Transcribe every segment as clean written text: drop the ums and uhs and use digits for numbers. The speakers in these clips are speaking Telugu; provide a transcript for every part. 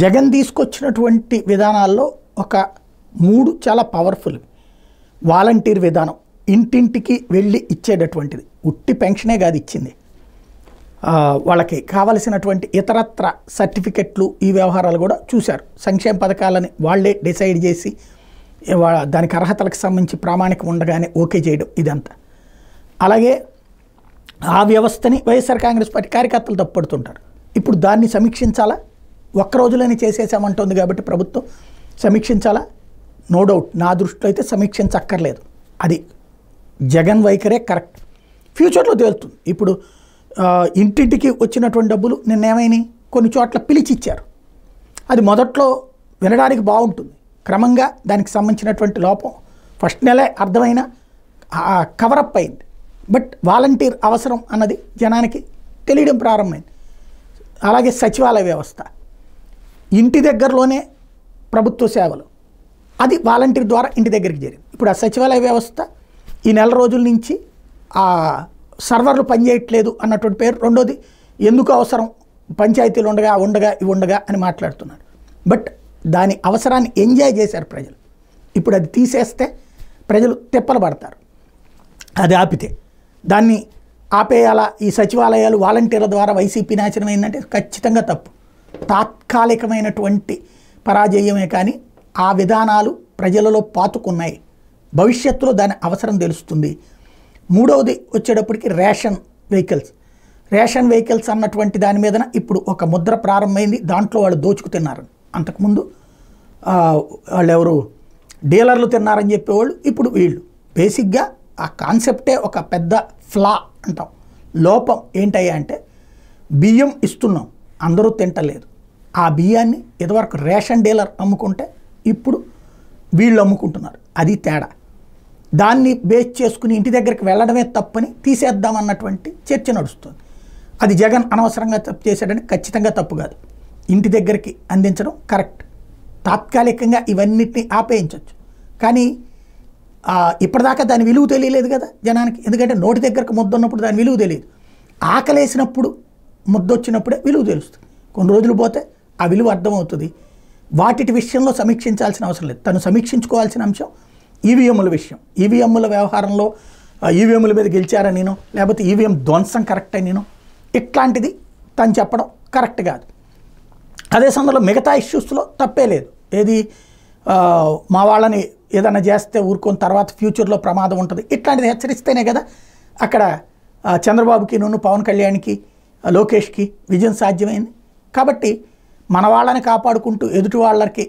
జగన్ తీసుకొచ్చినటువంటి విధానాల్లో ఒక 3 చాలా పవర్ఫుల్. వాలంటీర్ విధానం, ఇంటింటికి వెళ్ళి ఇచ్చేటటువంటిది. ఉట్టి పెన్షనే కాదు ఇచ్చింది, వాళ్ళకి కావలసినటువంటి ఇతరత్ర సర్టిఫికెట్లు, ఈ వ్యవహారాలు కూడా చూశారు. సంక్షేమ పథకాలని వాళ్ళే డిసైడ్ చేసి దానికి అర్హతలకు సంబంధించి ప్రామాణికం ఉండగానే ఓకే చేయడం, ఇదంతా. అలాగే ఆ వ్యవస్థని వైఎస్ఆర్ కాంగ్రెస్ పార్టీ కార్యకర్తలు తప్పుపడుతుంటారు. ఇప్పుడు దాన్ని సమీక్షించాలా? ఒక్క రోజులోనే చేసేసామంటుంది కాబట్టి ప్రభుత్వం సమీక్షించాలా? నో డౌట్, నా దృష్టిలో అయితే సమీక్షించక్కర్లేదు. అది జగన్ వైఖరే కరెక్ట్. ఫ్యూచర్లో తేలుతుంది. ఇప్పుడు ఇంటింటికి వచ్చినటువంటి డబ్బులు నిన్నేమైనాయి, కొన్ని చోట్ల పిలిచి ఇచ్చారు. అది మొదట్లో వినడానికి బాగుంటుంది, క్రమంగా దానికి సంబంధించినటువంటి లోపం ఫస్ట్ నెలే అర్థమైన కవరప్ అయింది. బట్ వాలంటీర్ అవసరం అన్నది జనానికి తెలియడం ప్రారంభమైంది. అలాగే సచివాలయ వ్యవస్థ, ఇంటి దగ్గరలోనే ప్రభుత్వ సేవలు, అది వాలంటీర్ ద్వారా ఇంటి దగ్గరికి జరిగింది. ఇప్పుడు ఆ సచివాలయ వ్యవస్థ ఈ నెల రోజుల నుంచి ఆ సర్వర్లు పనిచేయట్లేదు అన్నటువంటి పేరు. రెండోది, ఎందుకు అవసరం, పంచాయతీలు ఉండగా అని మాట్లాడుతున్నారు. బట్ దాని అవసరాన్ని ఎంజాయ్ చేశారు ప్రజలు. ఇప్పుడు అది తీసేస్తే ప్రజలు తిప్పలు పడతారు. అది ఆపితే దాన్ని ఆపేయాలా? ఈ సచివాలయాలు వాలంటీర్ల ద్వారా వైసీపీ నాశనం అయిందంటే ఖచ్చితంగా తప్పు. తాత్కాలికమైనటువంటి పరాజయమే, కానీ ఆ విధానాలు ప్రజలలో పాతుకున్నాయి. భవిష్యత్తులో దాని అవసరం తెలుస్తుంది. మూడవది వచ్చేటప్పటికి రేషన్ వెహికల్స్ అన్నటువంటి దాని మీదన ఇప్పుడు ఒక ముద్ర ప్రారంభమైంది. దాంట్లో వాళ్ళు దోచుకు తిన్నారు. అంతకుముందు వాళ్ళు ఎవరు డీలర్లు తిన్నారని చెప్పేవాళ్ళు, ఇప్పుడు వీళ్ళు. బేసిక్గా ఆ కాన్సెప్టే ఒక పెద్ద ఫ్లా అంటాం. లోపం ఏంటయ్యా అంటే, బియ్యం ఇస్తున్నాం, అందరూ తింటలేదు. ఆ బియ్యాన్ని ఇదివరకు రేషన్ డీలర్ అమ్ముకుంటే ఇప్పుడు వీళ్ళు అమ్ముకుంటున్నారు. అది తేడా. దాన్ని బేస్ చేసుకుని ఇంటి దగ్గరికి వెళ్ళడమే తప్పని తీసేద్దామన్నటువంటి చర్చ నడుస్తుంది. అది జగన్ అనవసరంగా తప్పు చేశాడని ఖచ్చితంగా తప్పు కాదు. ఇంటి దగ్గరికి అందించడం కరెక్ట్. తాత్కాలికంగా ఇవన్నిటిని ఆపేయించవచ్చు, కానీ ఇప్పటిదాకా దాని విలువ తెలియలేదు కదా జనానికి. ఎందుకంటే నోటి దగ్గరకు ముద్ద ఉన్నప్పుడు దాని విలువ తెలియదు. ఆకలేసినప్పుడు ముద్ద వచ్చినప్పుడే విలువ తెలుస్తుంది. కొన్ని రోజులు పోతే ఆ విలువ అర్థమవుతుంది. వాటి విషయంలో సమీక్షించాల్సిన అవసరం లేదు. తను సమీక్షించుకోవాల్సిన అంశం ఈవీఎంల విషయం. ఈవీఎంల వ్యవహారంలో ఈవీఎంల మీద గెలిచారని నేను, లేకపోతే ఈవీఎం ధ్వంసం కరెక్ట్ అని నేను, ఇట్లాంటిది తను చెప్పడం కరెక్ట్ కాదు. అదే సమయంలో మిగతా ఇష్యూస్లో తప్పే లేదు. ఏది మా వాళ్ళని ఏదైనా చేస్తే ఊరుకొని తర్వాత ఫ్యూచర్లో ప్రమాదం ఉంటుంది, ఇట్లాంటిది హెచ్చరిస్తేనే కదా అక్కడ చంద్రబాబుకి, పవన్ కళ్యాణ్కి, లోకేష్కి విజయం సాధ్యమైంది. కాబట్టి మన వాళ్ళని కాపాడుకుంటూ ఎదుటి వాళ్ళకి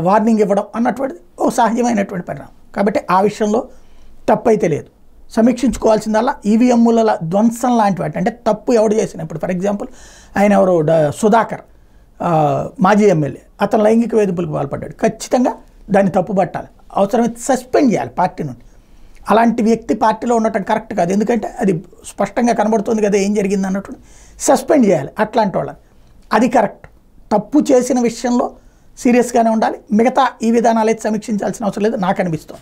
వార్నింగ్ ఇవ్వడం అన్నటువంటిది ఓ సహజమైనటువంటి పరిణామం. కాబట్టి ఆ విషయంలో తప్పైతే లేదు. సమీక్షించుకోవాల్సిందల్లా ఈవీఎంల ధ్వంసం లాంటి వాటి, అంటే తప్పు ఎవడు చేసిన. ఇప్పుడు ఫర్ ఎగ్జాంపుల్ ఆయన ఎవరు, సుధాకర్ మాజీ ఎమ్మెల్యే, అతను లైంగిక వేధింపులకు పాల్పడ్డాడు. ఖచ్చితంగా దాన్ని తప్పు పట్టాలి, అవసరమైతే సస్పెండ్ చేయాలి పార్టీ నుండి. అలాంటి వ్యక్తి పార్టీలో ఉండటం కరెక్ట్ కాదు. ఎందుకంటే అది స్పష్టంగా కనబడుతుంది కదా ఏం జరిగింది అన్నట్టు. సస్పెండ్ చేయాలి అట్లాంటి వాళ్ళని. అది కరెక్ట్. తప్పు చేసిన విషయంలో సీరియస్గానే ఉండాలి. మిగతా ఈ విధానాలు అయితే సమీక్షించాల్సిన అవసరం లేదు నాకు అనిపిస్తుంది.